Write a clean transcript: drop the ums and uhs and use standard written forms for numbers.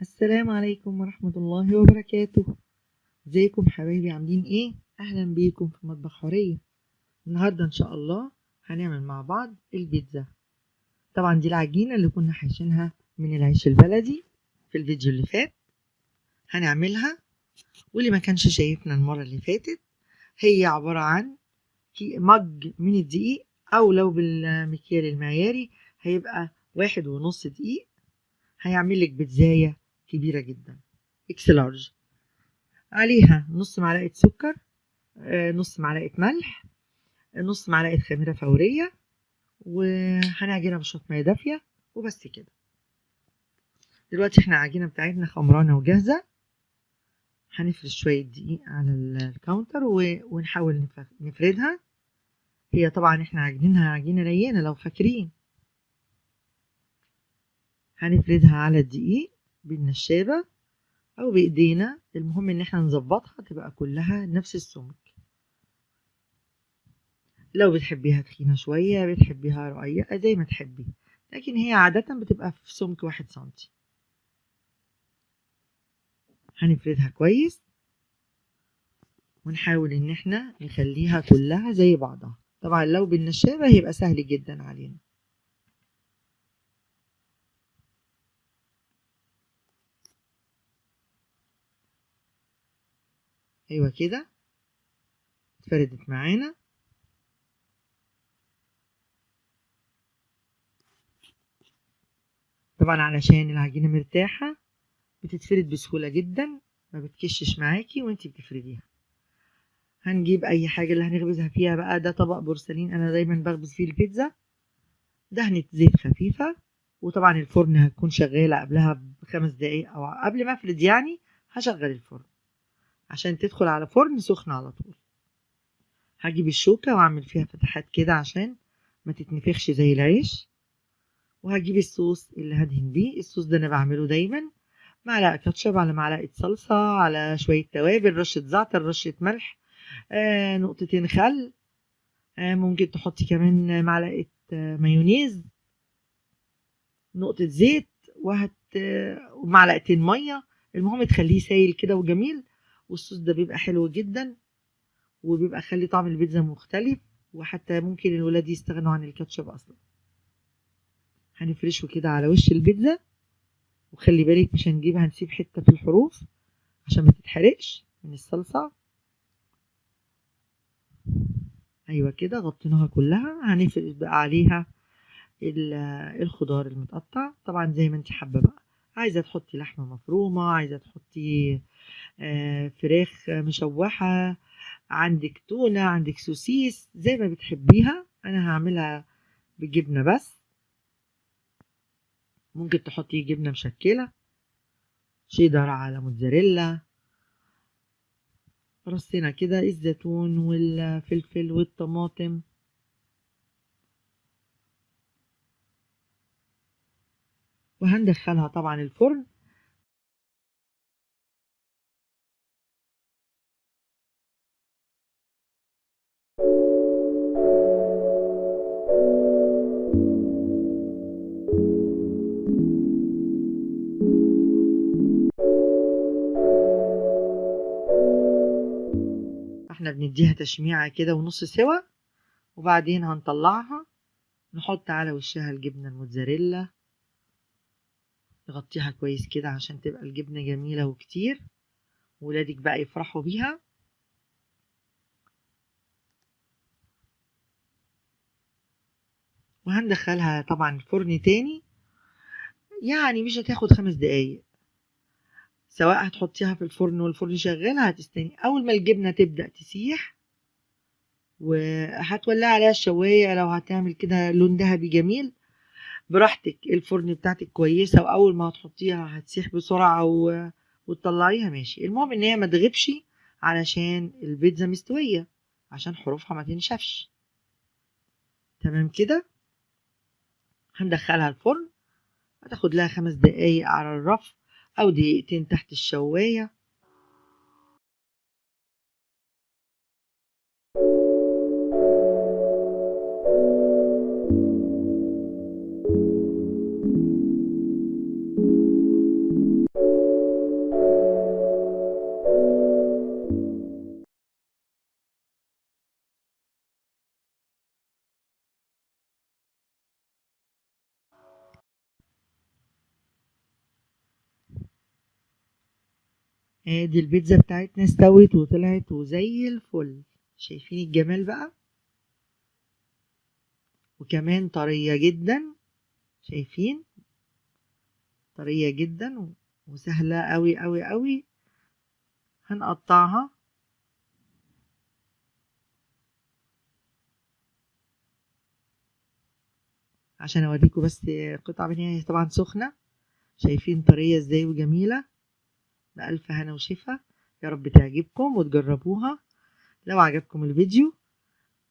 السلام عليكم ورحمة الله وبركاته. ازيكم حبايبي، عاملين ايه؟ اهلا بيكم في مطبخ حورية. النهاردة ان شاء الله هنعمل مع بعض البيتزا. طبعا دي العجينة اللي كنا حاشينها من العيش البلدي في الفيديو اللي فات. هنعملها، واللي ما كانش شايفنا المرة اللي فاتت، هي عبارة عن مج من الدقيق، او لو بالمكيال المعياري هيبقى 1.5 دقيق. هيعملك بيتزاية كبيرة جدا اكس لارج. عليها نص معلقة سكر، نص معلقة ملح، نص معلقة خميرة فورية، وهنعجنها بشوية مية دافية وبس كده. دلوقتي احنا العجينة بتاعتنا خمرانة وجاهزة. هنفرش شوية دقيق على الكاونتر ونحاول نفردها. هي طبعا احنا عاجنينها عجينة لينة لو فاكرين. هنفردها على الدقيق بالنشابة او بايدينا، المهم ان احنا نظبطها تبقى كلها نفس السمك. لو بتحبيها تخينة شوية، بتحبيها رقيقة زي ما تحبي، لكن هي عادة بتبقى في سمك 1 سنتي. هنفردها كويس ونحاول ان احنا نخليها كلها زي بعضها. طبعا لو بالنشابة هيبقى سهل جدا علينا. ايوه كده اتفردت معانا. طبعا علشان العجينة مرتاحة بتتفرد بسهولة جدا، ما بتكشش معاكي وانتي بتفرديها. هنجيب اي حاجة اللي هنخبزها فيها بقى. ده طبق بورسلين انا دايما بخبز فيه البيتزا. دهنة زيت خفيفة، وطبعا الفرن هتكون شغالة قبلها ب5 دقايق او قبل ما افرد، يعني هشغل الفرن عشان تدخل على فرن سخن على طول. هجيب الشوكة واعمل فيها فتحات كده عشان ما تتنفخش زي العيش. وهجيب الصوص اللي هدهن بيه. الصوص ده انا بعمله دايما معلقة كاتشب على معلقة صلصة على شوية توابل، رشة زعتر، رشة ملح، نقطتين خل، ممكن تحطي كمان معلقة مايونيز، نقطة زيت، ومعلقتين مية. المهم تخليه سايل كده وجميل. والصوص ده بيبقى حلو جدا، وبيبقى خلي طعم البيتزا مختلف، وحتى ممكن الولاد يستغنوا عن الكاتشب اصلا. هنفرشه كده على وش البيتزا، وخلي بالك مش هنجيبها، هنسيب حتة في الحروف عشان ما تتحرقش من الصلصة. ايوه كده غطيناها كلها. هنفرش بقى عليها الخضار المتقطع، طبعا زي ما انت حابة بقى. عايزة تحطي لحمة مفرومة، عايزة تحطي فراخ مشوحة، عندك تونة، عندك سوسيس، زي ما بتحبيها. انا هعملها بالجبنة بس. ممكن تحطي جبنة مشكلة، شيدر على موتزاريلا. رصينا كده الزيتون والفلفل والطماطم. وهندخلها طبعا الفرن. احنا بنديها تشميعة كده ونص سوا، وبعدين هنطلعها نحط على وشها الجبنة الموتزاريلا. نغطيها كويس كده عشان تبقى الجبنة جميلة وكتير، ولادك بقى يفرحوا بيها. وهندخلها طبعا الفرن تاني، يعني مش هتاخد 5 دقايق. سواء هتحطيها في الفرن والفرن شغال، هتستني اول ما الجبنة تبدأ تسيح، وهتولع عليها الشواية. لو هتعمل كده لون ذهبي جميل براحتك، الفرن بتاعتك كويسة، وأول ما هتحطيها هتسيح بسرعة وتطلعيها ماشي. المهم إن هي ما تغيبش علشان البيتزا مستوية، عشان حروفها ما تنشفش. تمام كده. هندخلها الفرن، هتاخد لها 5 دقايق على الرف أو دقيقتين تحت الشواية. ادي البيتزا بتاعتنا استوت وطلعت وزي الفل. شايفين الجمال بقى؟ وكمان طرية جدا. شايفين؟ طرية جدا وسهلة قوي قوي قوي. هنقطعها عشان اوريكم بس قطعة منها، هي طبعا سخنة. شايفين طرية ازاي وجميلة؟ بألف هنا وشفا. يا رب تعجبكم وتجربوها. لو عجبكم الفيديو